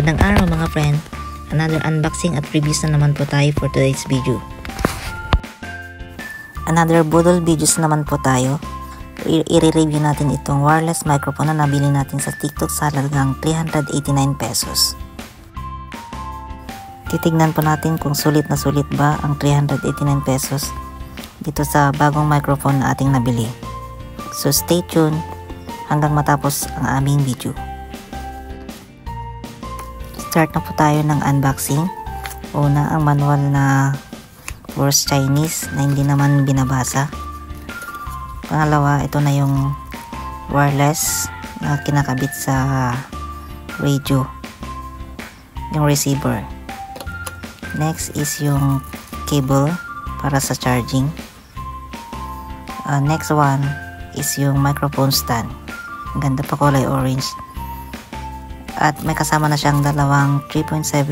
Magandang araw mga friend. Another unboxing at reviews na naman po tayo for today's video. Another budol videos naman po tayo. I-review natin itong wireless microphone na nabili natin sa TikTok sa halagang 389 pesos. Titignan po natin kung sulit na sulit ba ang 389 pesos dito sa bagong microphone na ating nabili. So stay tuned hanggang matapos ang aming video. Start na po tayo ng unboxing. Una, ang manual na words Chinese na hindi naman binabasa. Pangalawa, ito na yung wireless na kinakabit sa radio, yung receiver. Next is yung cable para sa charging. Next one is yung microphone stand. Ang ganda pa, kulay orange. At may kasama na siyang dalawang 3.7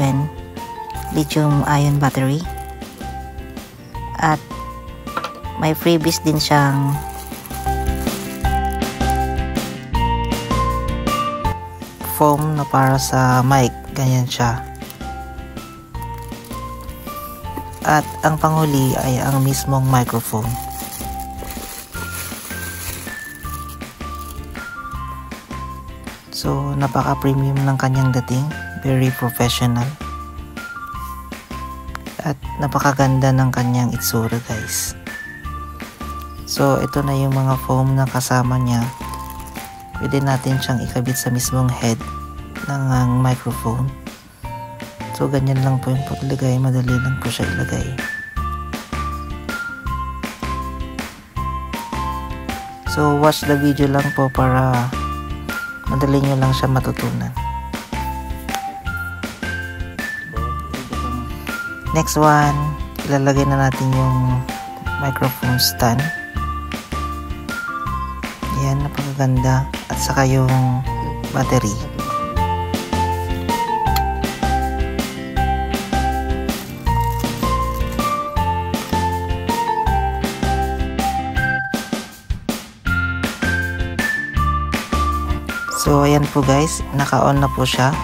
lithium-ion battery. At may freebies din siyang foam na para sa mic. Ganyan siya. At ang panghuli ay ang mismong microphone. So, napaka-premium ng kanyang dating. Very professional. At napakaganda ng kanyang itsura, guys. So, ito na yung mga foam na kasama niya. Pwede natin siyang ikabit sa mismong head ng microphone. So, ganyan lang po yung paglagay. Madali lang po siya ilagay. So, watch the video lang po para madali nyo lang siya matutunan. Next one, ilalagay na natin yung microphone stand. Yan, napakaganda. At saka yung battery. So, ayan po guys, naka-on na po siya.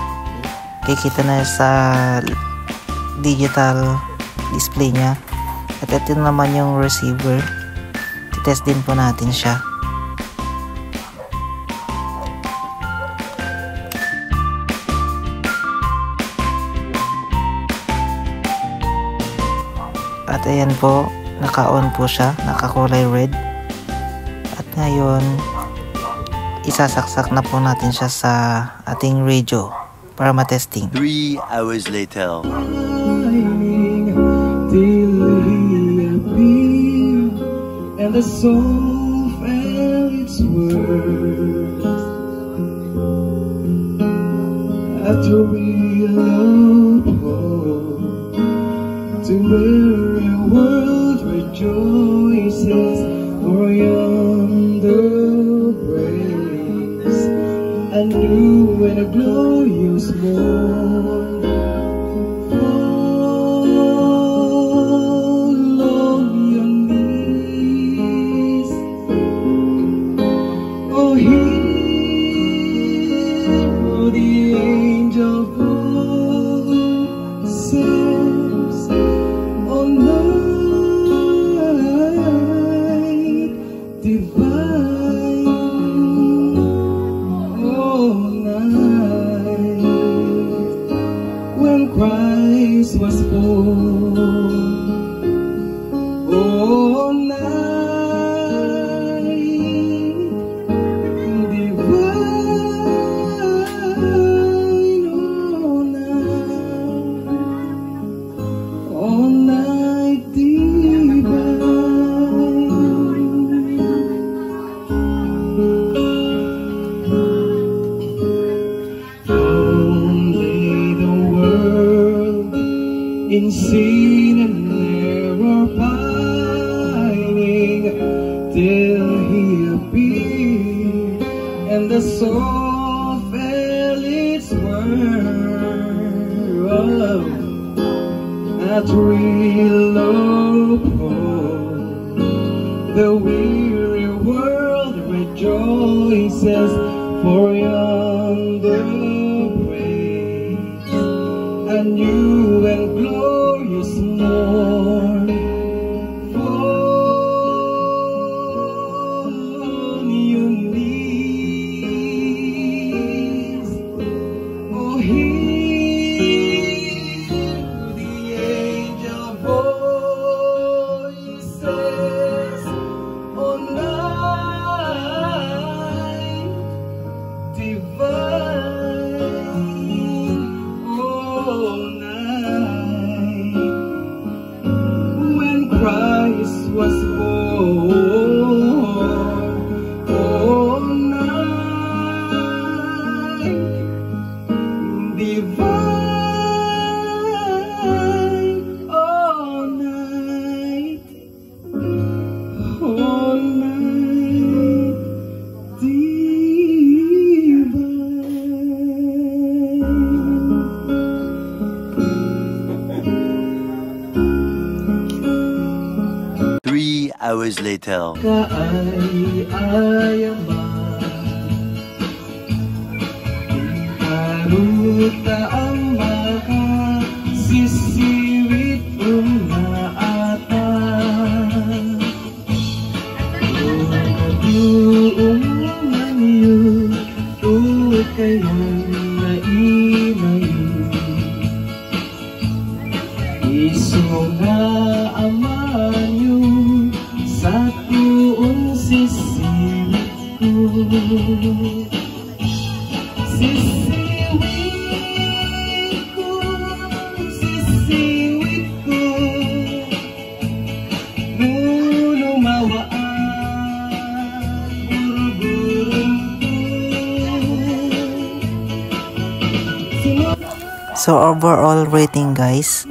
Kikita na sa digital display niya. At ito naman yung receiver. Titest din po natin siya. At ayan po, naka-on po siya, nakakulay red. At ngayon, isasaksak na po natin siya sa ating radio para matesting. 3 hours later. And the soul felt its words after we loved to where a world rejoices for yonder praise and new and a glorious morn. Christ was born, oh night divine, oh night in sin and error pining till he appeared, and the soul felt its worth at real love. The weary world rejoices for yonder praise a new and glorious morn. Fall on your knees, oh, hear the angel voices on night divine, all night, when Christ was born, all night divine, all night divine. 3 hours later. Karuta ang makasisiwit umaata. Kaduungan yun, kayang naimayo. Iso nga amanyo sa tuong sisiwit ko. Sisiwit ko, sisiwit ko, lumawaan, burburong ko. So overall rating guys,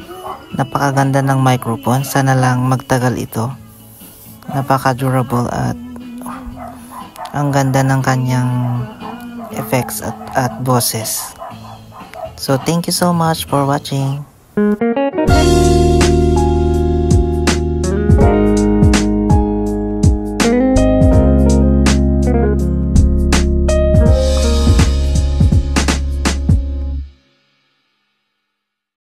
napakaganda ng microphone. Sana lang magtagal ito. Napaka-durable at ang ganda ng kanyang effects at boses. So thank you so much for watching.